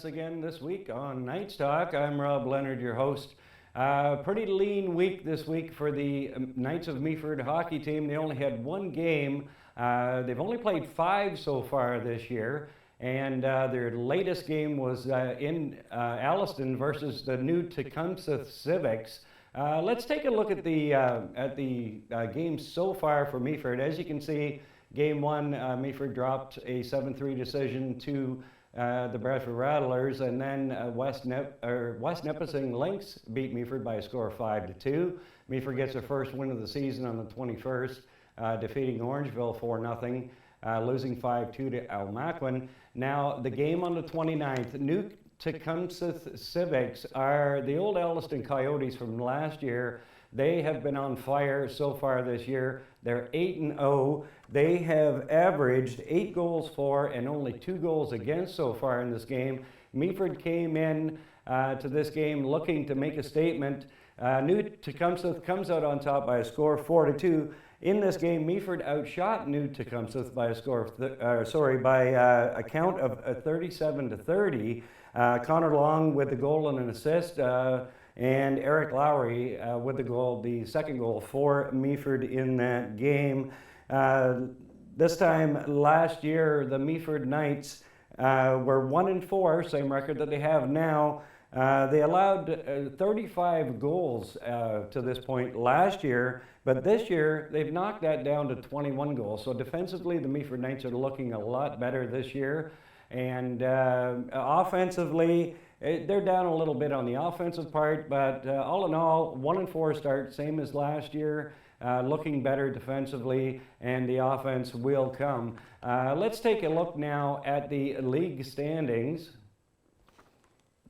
us again this week on Knights Talk. I'm Leonard, your host. Pretty lean week this week for the Knights of Meaford hockey team. They only had one game. They've only played 5 so far this year, and their latest game was in Alliston versus the new Tecumseh Civics. Let's take a look at the games so far for Meaford. As you can see, Game 1, Meaford dropped a 7-3 decision to the Bradford Rattlers, and then West Nipissing Lynx beat Meaford by a score of 5-2. Meaford gets their first win of the season on the 21st, defeating Orangeville 4-0, losing 5-2 to Almaquin. Now, the game on the 29th, New Tecumseh Civics are the old Alliston Coyotes from last year. They have been on fire so far this year. They're 8-0. They have averaged 8 goals for and only 2 goals against so far in this game. Meaford came in to this game looking to make a statement. New Tecumseh comes out on top by a score of 4-2. In this game, Meaford outshot New Tecumseh by a score of by a count of 37-30. Connor Long with the goal and an assist. And Eric Lowry with the goal, the second goal for Meaford in that game. This time last year, the Meaford Knights were 1-4, same record that they have now. They allowed 35 goals to this point last year, but this year they've knocked that down to 21 goals. So defensively, the Meaford Knights are looking a lot better this year. And offensively, they're down a little bit on the offensive part, but all in all, 1-4 start, same as last year, looking better defensively, and the offense will come. Let's take a look now at the league standings.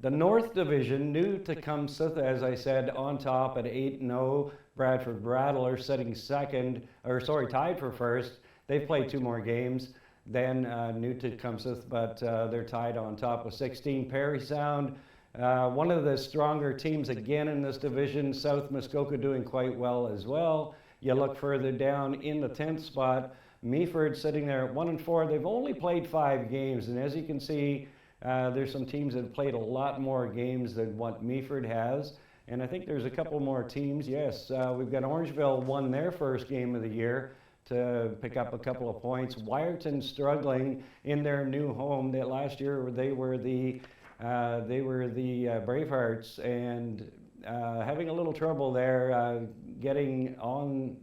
The North Division, New Tecumseh, as I said, on top at 8-0. Bradford Rattlers sitting tied for first. They've played 2 more games than New Tecumseh, but they're tied on top with 16. Perry Sound, one of the stronger teams again in this division. South Muskoka doing quite well as well. You look further down in the 10th spot, Meaford sitting there at 1-4. They've only played 5 games, and as you can see, there's some teams that have played a lot more games than what Meaford has. And I think there's a couple more teams. Yes, we've got Orangeville won their first game of the year to pick up a couple of points. Wyerton struggling in their new home. That last year they were the Bravehearts, and having a little trouble there getting on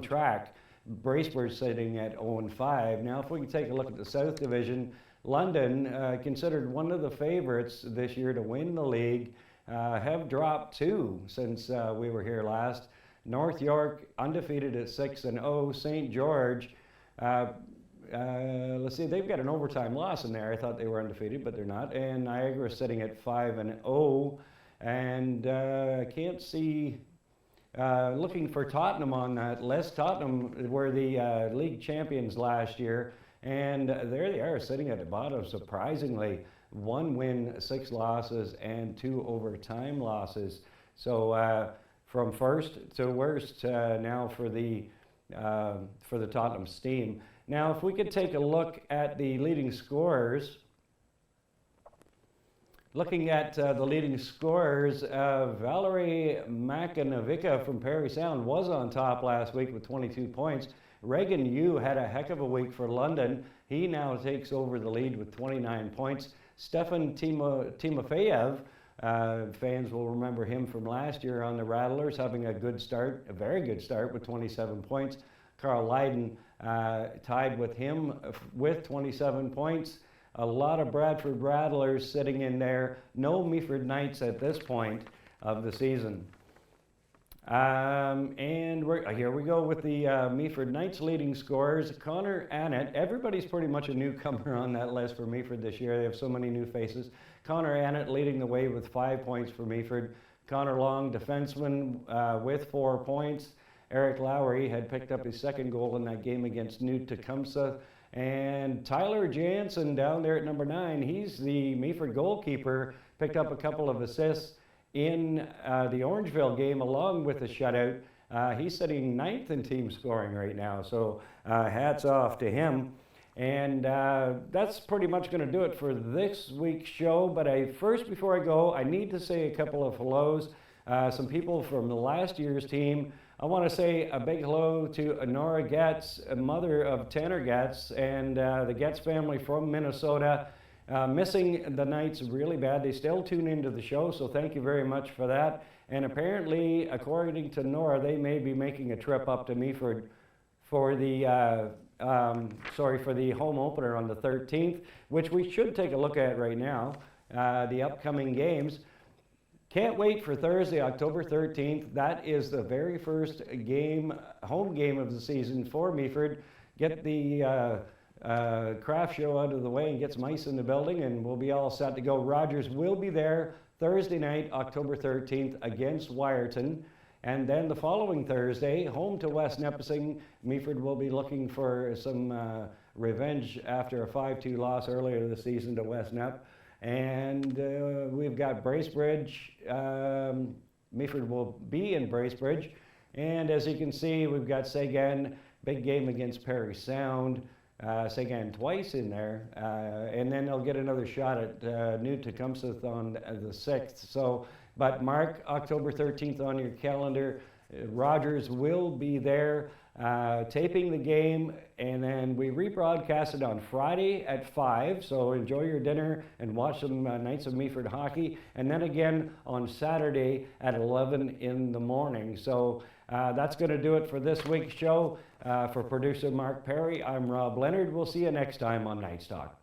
track. Bracebridge sitting at 0-5. Now, if we can take a look at the South Division, London, considered one of the favorites this year to win the league, have dropped 2 since we were here last. North York undefeated at 6-0. St. George, let's see, they've got an overtime loss in there. I thought they were undefeated, but they're not. And Niagara sitting at 5-0. And can't see, looking for Tottenham on that list. Tottenham were the league champions last year, and there they are sitting at the bottom, surprisingly. 1 win, 6 losses, and 2 overtime losses. So from first to worst now for the Tottenham Steam. Now, if we could take a look at the leading scorers. Looking at the leading scorers, Valerie Makanovica from Perry Sound was on top last week with 22 points. Reagan Yu had a heck of a week for London. He now takes over the lead with 29 points. Stefan Timofeyev, fans will remember him from last year on the Rattlers, having a very good start with 27 points. Carl Leiden tied with him with 27 points. A lot of Bradford Rattlers sitting in there. No Meaford Knights at this point of the season. And here we go with the Meaford Knights leading scorers. Connor Annett, everybody's pretty much a newcomer on that list for Meaford this year. They have so many new faces. Connor Annett leading the way with 5 points for Meaford. Connor Long, defenseman, with 4 points. Eric Lowry had picked up his second goal in that game against New Tecumseh. And Tyler Jansen down there at number 9, he's the Meaford goalkeeper, picked up a couple of assists in the Orangeville game along with a shutout. He's sitting 9th in team scoring right now, so hats off to him. And that's pretty much going to do it for this week's show. But before I go, I need to say a couple of hellos. Some people from the last year's team. I want to say a big hello to Nora Getz, a mother of Tanner Getz, and the Getz family from Minnesota. Missing the Knights really bad. They still tune into the show, so thank you very much for that. And apparently, according to Nora, they may be making a trip up to Meaford for the for the home opener on the 13th, which we should take a look at right now, the upcoming games. Can't wait for Thursday, October 13th. That is the very first home game of the season for Meaford. Get the craft show out of the way and get some ice in the building, and we'll be all set to go. Rogers will be there Thursday night, October 13th, against Wyerton. And then the following Thursday, home to West Nipissing, Meaford will be looking for some revenge after a 5-2 loss earlier this season to West Nip. And we've got Bracebridge. Meaford will be in Bracebridge. And as you can see, we've got Sagan, big game against Parry Sound. Sagan twice in there. And then they'll get another shot at New Tecumseh on the 6th. But mark October 13th on your calendar. Rogers will be there taping the game, and then we rebroadcast it on Friday at 5. So enjoy your dinner and watch some Knights of Meaford hockey. And then again on Saturday at 11 in the morning. So that's going to do it for this week's show. For producer Mark Perry, I'm Rob Leonard. We'll see you next time on Knights Talk.